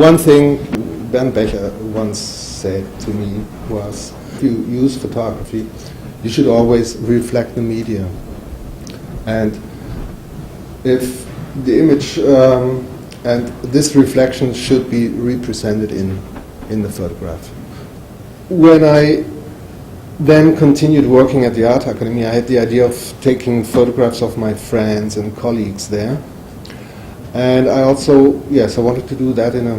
One thing Bernd Becher once said to me was, if you use photography, you should always reflect the media. And if the image and this reflection should be represented in the photograph. When I then continued working at the Art Academy, I had the idea of taking photographs of my friends and colleagues there. And I also, yes, I wanted to do that in a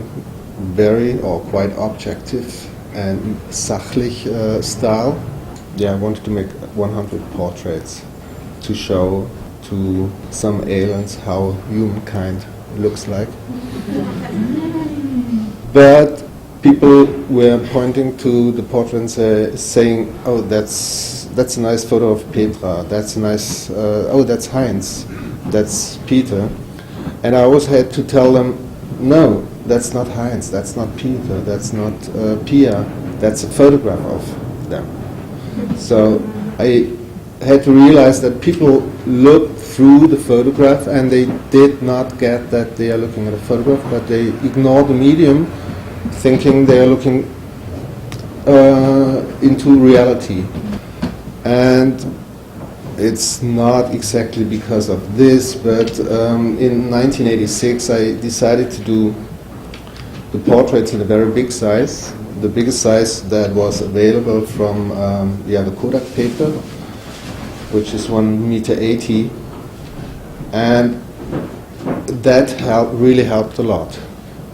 very or quite objective and sachlich style. Yeah, I wanted to make 100 portraits to show to some aliens how humankind looks like. But people were pointing to the portraits saying, oh, that's a nice photo of Petra, that's a nice, oh, that's Heinz, that's Peter. And I always had to tell them, no, that's not Heinz, that's not Peter, that's not Pia, that's a photograph of them. So I had to realize that people look through the photograph and they did not get that they are looking at a photograph, but they ignore the medium, thinking they are looking into reality. And it's not exactly because of this, but in 1986 I decided to do the portraits in a very big size, the biggest size that was available from the Kodak paper, which is 1.80 m, and that really helped a lot,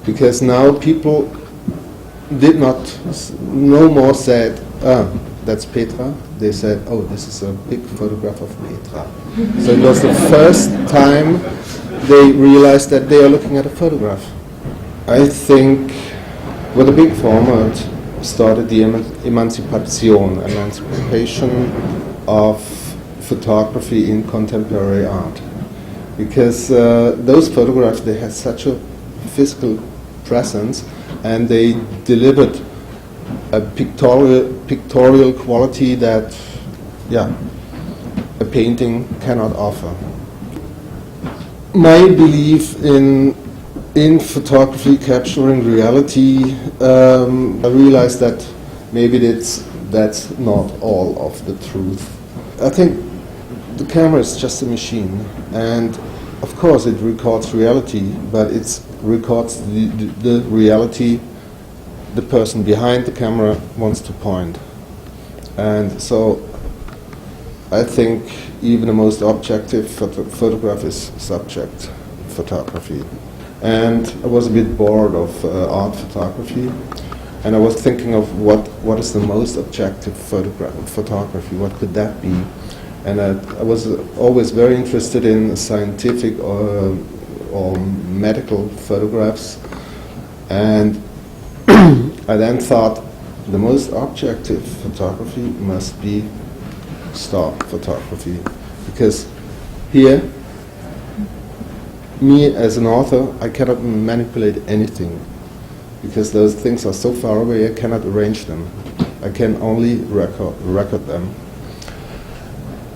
because now people did not no more said, that's Petra. They said, oh, this is a big photograph of Petra. So it was the first time they realized that they are looking at a photograph. I think with a big format started the emancipation of photography in contemporary art, because those photographs, they had such a physical presence and they delivered a pictorial quality that, yeah, a painting cannot offer. My belief in photography capturing reality, I realized that maybe that's not all of the truth. I think the camera is just a machine, and of course it records reality, but it records the reality the person behind the camera wants to point. And so I think even the most objective photograph is subject photography. And I was a bit bored of art photography, and I was thinking of what is the most objective photography, what could that be? And I was always very interested in scientific or medical photographs, and I then thought the most objective photography must be stock photography, because here, me as an author, I cannot manipulate anything, because those things are so far away I cannot arrange them. I can only record them.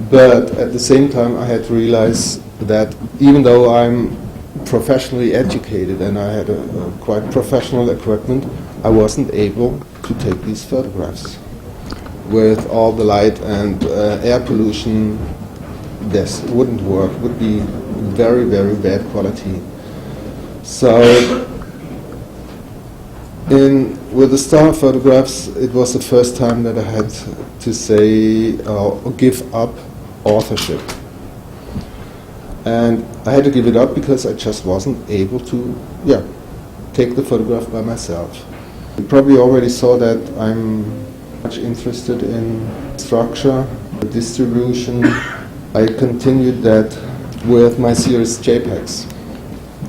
But at the same time I had to realize that even though I'm professionally educated and I had a quite professional equipment, I wasn't able to take these photographs. With all the light and air pollution, this wouldn't work, would be very, very bad quality. So with the star photographs, it was the first time that I had to say or give up authorship. And I had to give it up because I just wasn't able to take the photograph by myself. You probably already saw that I'm much interested in structure, distribution. I continued that with my series Jpegs.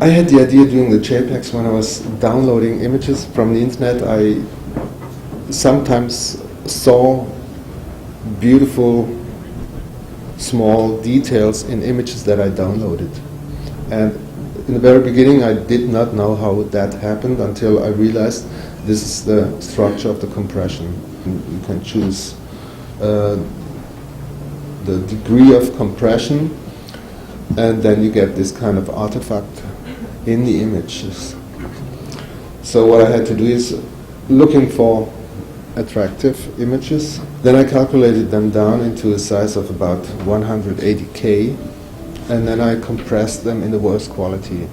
I had the idea doing the Jpegs when I was downloading images from the internet. I sometimes saw beautiful small details in images that I downloaded. And in the very beginning I did not know how that happened until I realized this is the structure of the compression. You can choose the degree of compression, and then you get this kind of artifact in the images. So what I had to do is looking for attractive images. Then I calculated them down into a size of about 180K, and then I compressed them in the worst quality.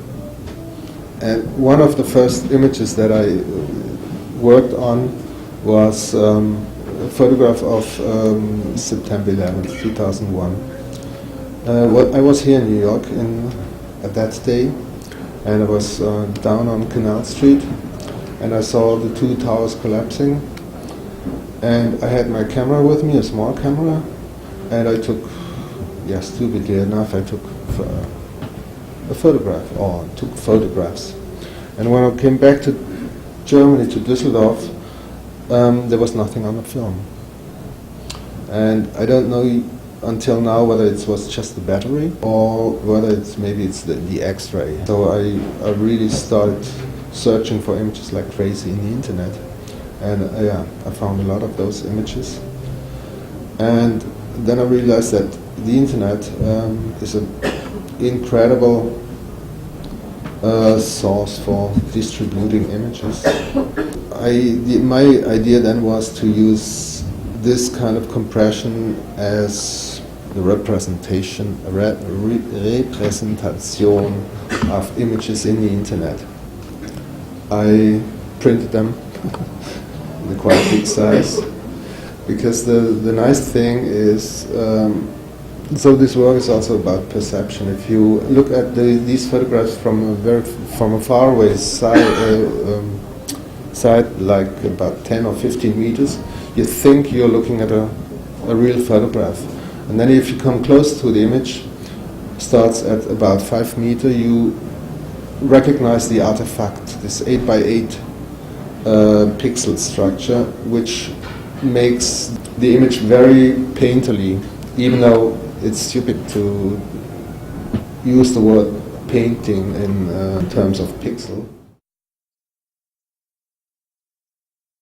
And one of the first images that I worked on was a photograph of September 11th, 2001. I was here in New York at that day, and I was down on Canal Street, and I saw the two towers collapsing. And I had my camera with me, a small camera, and I took, stupidly enough, I took a photograph, or took photographs. And when I came back to Germany, to Düsseldorf, there was nothing on the film. And I don't know until now whether it was just the battery or whether maybe it's the X-ray. So I really started searching for images like crazy in the internet. And I found a lot of those images. And then I realized that the internet is an incredible source for distributing images. My idea then was to use this kind of compression as the representation of images in the internet. I printed them in a quite big size, because the nice thing is, so this work is also about perception. If you look at these photographs from a far away side, like about 10 or 15 meters, you think you're looking at a real photograph. And then if you come close to the image, starts at about 5 meters, you recognize the artifact, this 8 by 8 pixel structure, which makes the image very painterly, even though it's stupid to use the word painting in terms of pixel.